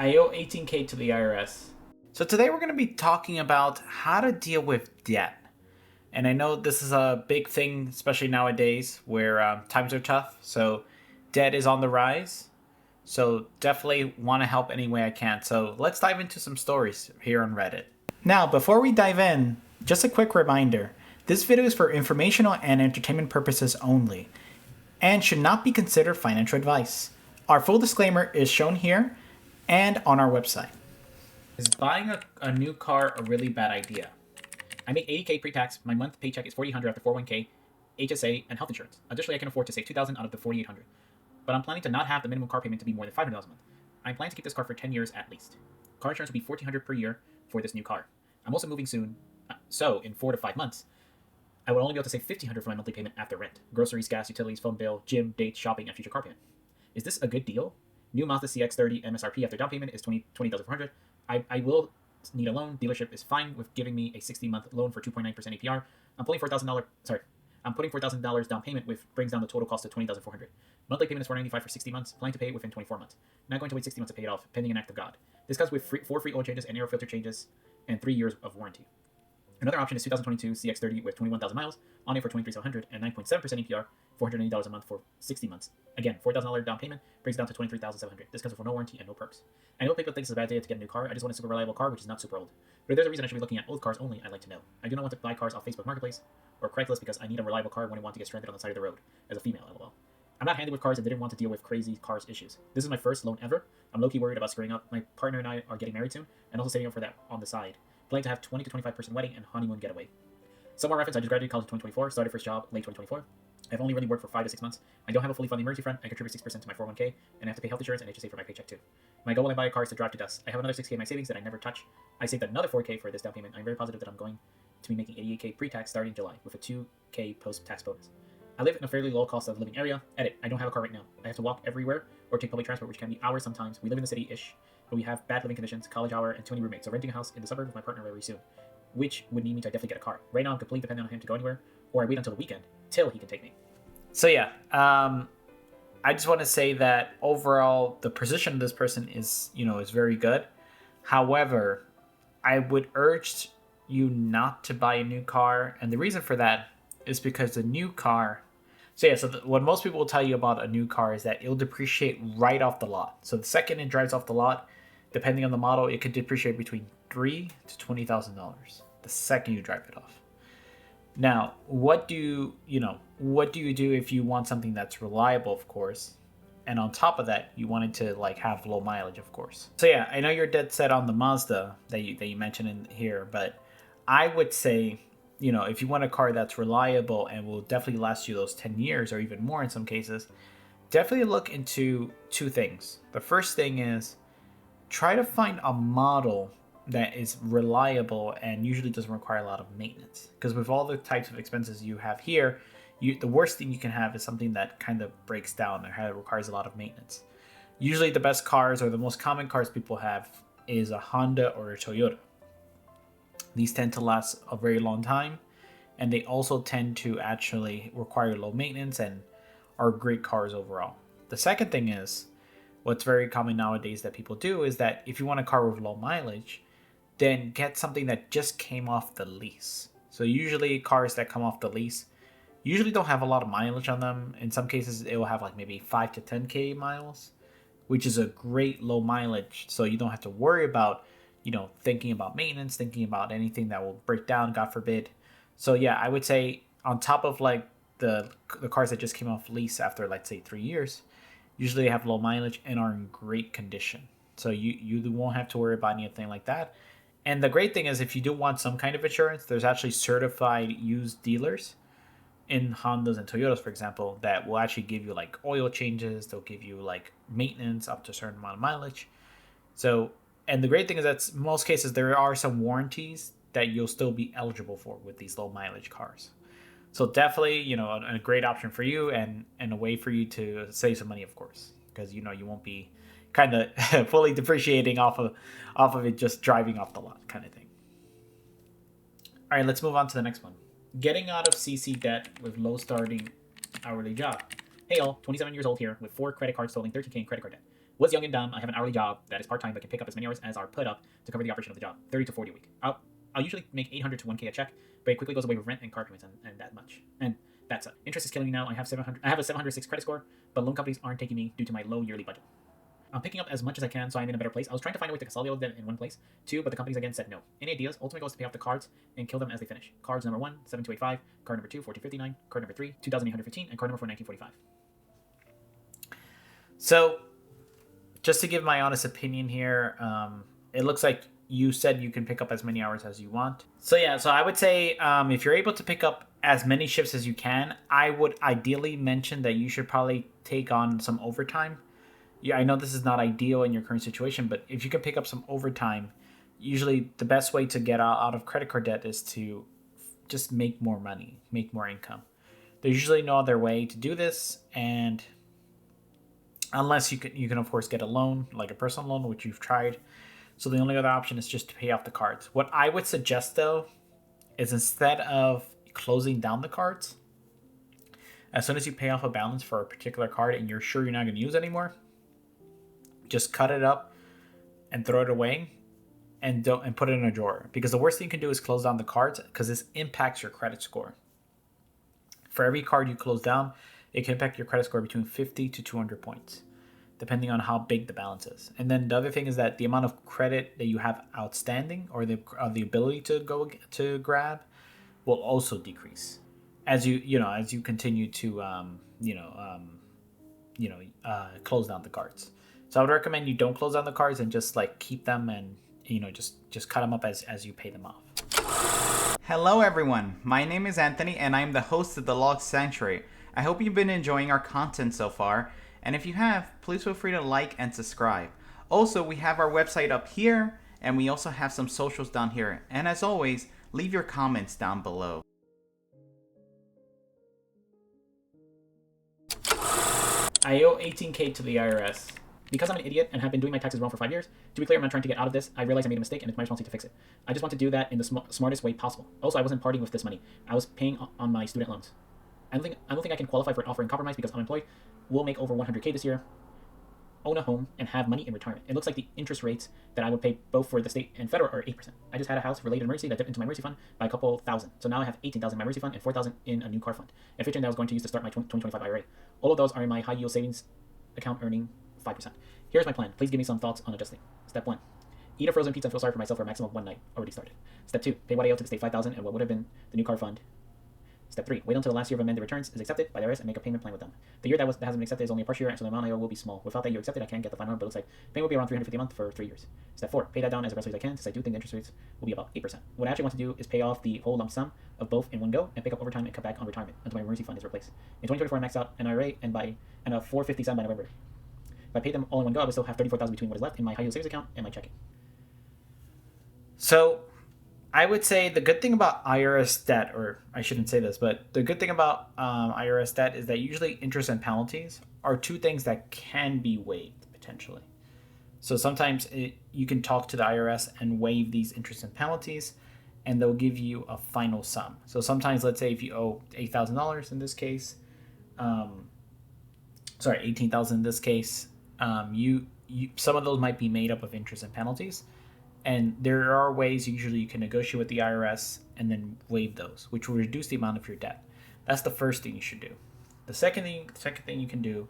I owe 18K to the IRS. So today we're going to be talking about how to deal with debt. And I know this is a big thing, especially nowadays where times are tough. So debt is on the rise. So definitely want to help any way I can. So let's dive into some stories here on Reddit. Now, before we dive in, just a quick reminder. This video is for informational and entertainment purposes only and should not be considered financial advice. Our full disclaimer is shown here and on our website. Is buying a new car a really bad idea? I make 80K pre-tax. My month paycheck is $4,800 after 401K, HSA, and health insurance. Additionally, I can afford to save $2,000 out of the $4,800. But I'm planning to not have the minimum car payment to be more than $500 a month. I'm planning to keep this car for 10 years at least. Car insurance will be $1,400 per year for this new car. I'm also moving soon, so in 4 to 5 months, I would only be able to save $1,500 for my monthly payment after rent, groceries, gas, utilities, phone bill, gym, dates, shopping, and future car payment. Is this a good deal? New Mazda CX-30 MSRP after down payment is $20,400. I will need a loan. Dealership is fine with giving me a 60-month loan for 2.9% APR. I'm putting $4,000 down payment, which brings down the total cost to $20,400. Monthly payment is $495 for 60 months. Planning to pay it within 24 months. Not going to wait 60 months to pay it off, pending an act of God. This comes with 4 free oil changes and air filter changes and 3 years of warranty. Another option is 2022 CX-30 with 21,000 miles on it for $23,700 and 9.7% APR, $480 a month for 60 months. Again, $4,000 down payment brings down to $23,700. This comes with no warranty and no perks. I know people think it's a bad idea to get a new car. I just want a super reliable car, which is not super old. But if there's a reason I should be looking at old cars only, I'd like to know. I do not want to buy cars off Facebook Marketplace or Craigslist because I need a reliable car when I want to get stranded on the side of the road as a female, lol. I'm not handy with cars and didn't want to deal with crazy cars issues. This is my first loan ever. I'm low-key worried about screwing up. My partner and I are getting married soon and also saving up for that on the side. Planning to have 20 to 25% wedding and honeymoon getaway. Some more reference, I just graduated college in 2024, started first job late 2024. I've only really worked for 5 to 6 months. I don't have a fully funded emergency fund. I contribute 6% to my 401k, and I have to pay health insurance and HSA for my paycheck too. My goal when I buy a car is to drive to dust. I have another 6K in my savings that I never touch. I saved another 4K for this down payment. I'm very positive that I'm going to be making 88K pre-tax starting in July with a 2K post-tax bonus. I live in a fairly low cost of living area. Edit, I don't have a car right now. I have to walk everywhere or take public transport, which can be hours sometimes. We live in the city-ish, but we have bad living conditions, college hour, and 20 roommates, so renting a house in the suburb with my partner very soon, which would need me to definitely get a car. Right now, I'm completely dependent on him to go anywhere, or I wait until the weekend till he can take me. So yeah, I just want to say that overall, the position of this person is very good. However, I would urge you not to buy a new car, and the reason for that is because the new car. So yeah, what most people will tell you about a new car is that it'll depreciate right off the lot. So the second it drives off the lot, depending on the model, it could depreciate between $3,000 to $20,000 the second you drive it off. Now, what do you do if you want something that's reliable, of course, and on top of that, you wanted to have low mileage, of course. So yeah, I know you're dead set on the Mazda that you mentioned in here, but I would say, if you want a car that's reliable and will definitely last you those 10 years or even more in some cases, definitely look into 2 things. The first thing is try to find a model that is reliable and usually doesn't require a lot of maintenance. Because with all the types of expenses you have here, the worst thing you can have is something that kind of breaks down or requires a lot of maintenance. Usually the best cars or the most common cars people have is a Honda or a Toyota. These tend to last a very long time, and they also tend to actually require low maintenance and are great cars overall. The second thing is, what's very common nowadays that people do is that if you want a car with low mileage, then get something that just came off the lease. So usually cars that come off the lease usually don't have a lot of mileage on them. In some cases, it will have maybe 5 to 10K miles, which is a great low mileage. So you don't have to worry about, thinking about maintenance, thinking about anything that will break down, God forbid. So yeah, I would say on top of the cars that just came off lease after, let's say, 3 years, usually have low mileage and are in great condition. So you won't have to worry about anything like that. And the great thing is, if you do want some kind of insurance, there's actually certified used dealers in Hondas and Toyotas, for example, that will actually give you oil changes. They'll give you maintenance up to a certain amount of mileage. So, and the great thing is that in most cases there are some warranties that you'll still be eligible for with these low mileage cars. So definitely, a great option for you and a way for you to save some money, of course, because you won't be kind of fully depreciating off of it just driving off the lot kind of thing. All right, let's move on to the next one. Getting out of CC debt with low starting hourly job. Hey all, 27 years old here with 4 credit cards totaling 13K in credit card debt. Was young and dumb. I have an hourly job that is part-time but can pick up as many hours as are put up to cover the operation of the job, 30 to 40 a week. I'll usually make 800 to 1K a check, but it quickly goes away with rent and car payments and that much. And that's it. Interest is killing me now. I have a 706 credit score, but loan companies aren't taking me due to my low yearly budget. I'm picking up as much as I can so I'm in a better place. I was trying to find a way to consolidate them in one place too, but the companies again said no. Any ideas? Ultimate goal is to pay off the cards and kill them as they finish. Cards number 1, 7285, card number 2, 1459, card number 3, 2815, and card number 4, 1945. So, just to give my honest opinion here, it looks like you said you can pick up as many hours as you want. So I would say if you're able to pick up as many shifts as you can, I would ideally mention that you should probably take on some overtime. Yeah, I know this is not ideal in your current situation, but if you can pick up some overtime, usually the best way to get out of credit card debt is to just make more money, make more income. There's usually no other way to do this, and unless you can of course get a loan, like a personal loan, which you've tried. So the only other option is just to pay off the cards. What I would suggest though is instead of closing down the cards, as soon as you pay off a balance for a particular card and you're sure you're not going to use it anymore, just cut it up and throw it away and put it in a drawer. Because the worst thing you can do is close down the cards, because this impacts your credit score. For every card you close down, it can impact your credit score between 50 to 200 points, depending on how big the balance is. And then the other thing is that the amount of credit that you have outstanding, or the ability to grab, will also decrease as you continue to close down the cards. So I would recommend you don't close down the cards and just like keep them and just cut them up as you pay them off. Hello everyone, my name is Anthony and I'm the host of TheLostSanctuary. I hope you've been enjoying our content so far, and if you have, please feel free to like and subscribe. Also, we have our website up here, and we also have some socials down here. And as always, leave your comments down below. I owe 18K to the IRS. Because I'm an idiot and have been doing my taxes wrong for 5 years, to be clear, I'm not trying to get out of this. I realize I made a mistake and it's my responsibility to fix it. I just want to do that in the smartest way possible. Also, I wasn't partying with this money. I was paying on my student loans. I don't think I can qualify for an offer in compromise because I'm unemployed. Will make over 100K this year, own a home, and have money in retirement. It looks like the interest rates that I would pay both for the state and federal are 8%. I just had a house-related emergency that dipped into my emergency fund by a couple thousand. So now I have 18,000 in my emergency fund and 4,000 in a new car fund. And 15 that I was going to use to start my 2025 IRA. All of those are in my high-yield savings account earning 5%. Here's my plan. Please give me some thoughts on adjusting. Step 1. Eat a frozen pizza and feel sorry for myself for a maximum of 1 night. Already started. Step 2. Pay what I owe to the state 5,000 and what would have been the new car fund. Step 3. Wait until the last year of amended returns is accepted by the IRS and make a payment plan with them. The year that hasn't been accepted is only a partial year, so the amount I owe will be small. Without that year accepted, I can't get the final number, but it looks like payment will be around $350 a month for 3 years. Step 4. Pay that down as aggressively as I can, since I do think the interest rates will be about 8%. What I actually want to do is pay off the whole lump sum of both in one go and pick up overtime and cut back on retirement until my emergency fund is replaced. In 2024, I maxed out an IRA and a 457 by November. If I pay them all in one go, I would still have 34,000 between what is left in my high yield savings account and my checking. So I would say the good thing about IRS debt, or I shouldn't say this, but the good thing about IRS debt is that usually interest and penalties are two things that can be waived potentially. So sometimes you can talk to the IRS and waive these interest and penalties, and they'll give you a final sum. So sometimes, let's say if you owe $8,000 in this case, $18,000 in this case, you some of those might be made up of interest and penalties. And there are ways usually you can negotiate with the IRS and then waive those, which will reduce the amount of your debt. That's the first thing you should do. The second thing you can do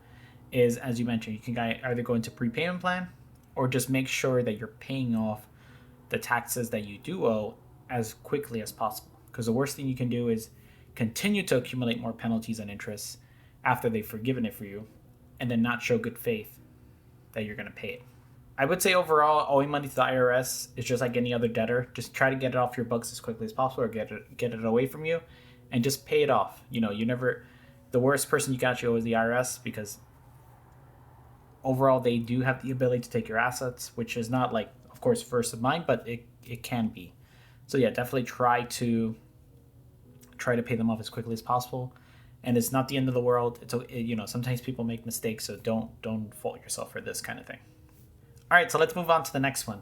is, as you mentioned, you can either go into prepayment plan or just make sure that you're paying off the taxes that you do owe as quickly as possible. Because the worst thing you can do is continue to accumulate more penalties and interests after they've forgiven it for you and then not show good faith that you're going to pay it. I would say overall, owing money to the IRS is just like any other debtor. Just try to get it off your books as quickly as possible, or get it away from you, and just pay it off. The worst person you can actually owe is the IRS, because overall they do have the ability to take your assets, which is not like, of course, first of mind, but it can be. So yeah, definitely try to pay them off as quickly as possible. And it's not the end of the world. Sometimes people make mistakes, so don't fault yourself for this kind of thing. All right, so let's move on to the next one.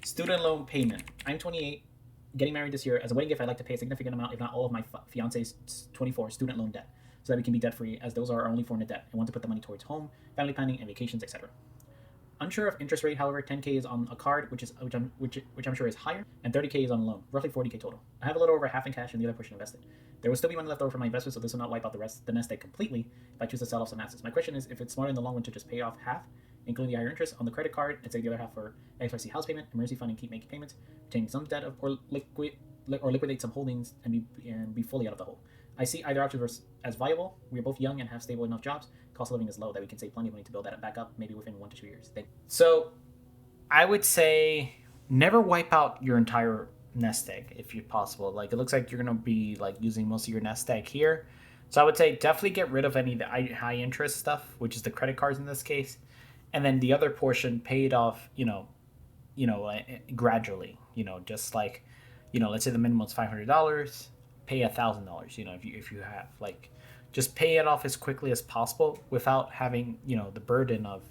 Student loan payment. I'm 28, getting married this year. As a wedding gift, I'd like to pay a significant amount, if not all of my fiance's 24 student loan debt. so that we can be debt free, as those are our only form of debt, and want to put the money towards home, family planning, and vacations, etc. Unsure of interest rate, however, 10K is on a card, which I'm sure is higher, and 30K is on a loan, roughly 40K total. I have a little over half in cash and the other portion invested. There will still be money left over for my investment, so this will not wipe out the nest egg completely if I choose to sell off some assets. My question is if it's smarter in the long run to just pay off half, including the higher interest, on the credit card, and save the other half for XYZ house payment, emergency fund, and keep making payments, retain some debt, or liquidate some holdings and be fully out of the hole. I see either option as viable. We are both young and have stable enough jobs. Cost of living is low that we can save plenty of money to build that back up, maybe within 1 to 2 years. So I would say never wipe out your entire nest egg if you're possible. Like, it looks like you're going to be like using most of your nest egg here. So I would say definitely get rid of any of the high interest stuff, which is the credit cards in this case. And then the other portion paid off, gradually, just like, let's say the minimum is $500, pay $1,000, if you have, like, just pay it off as quickly as possible without having, the burden of,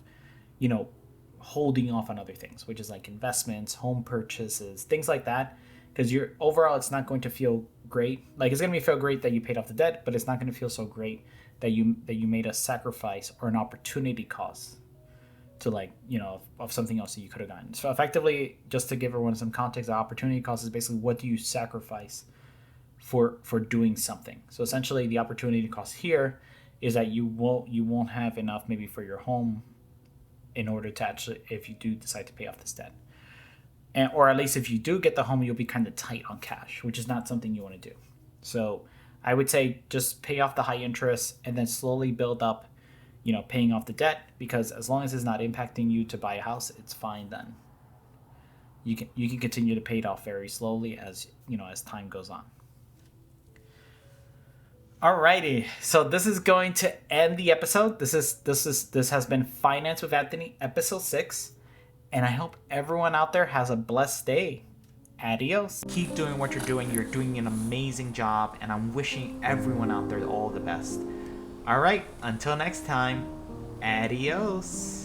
holding off on other things, which is like investments, home purchases, things like that. Because overall, it's not going to feel great. Like, it's going to feel great that you paid off the debt, but it's not going to feel so great that you made a sacrifice or an opportunity cost to, like, of something else that you could have gotten. So effectively, just to give everyone some context, the opportunity cost is basically what do you sacrifice for doing something. So essentially, the opportunity cost here is that you won't have enough maybe for your home in order to actually, if you do decide to pay off this debt. Or at least if you do get the home, you'll be kind of tight on cash, which is not something you want to do. So I would say just pay off the high interest and then slowly build up, paying off the debt, because as long as it's not impacting you to buy a house, it's fine then. You can continue to pay it off very slowly as time goes on. Alrighty, so this is going to end the episode. This has been Finance with Anthony, episode 6, and I hope everyone out there has a blessed day. Adios. Keep doing what you're doing. You're doing an amazing job, and I'm wishing everyone out there all the best. All right, until next time, adios.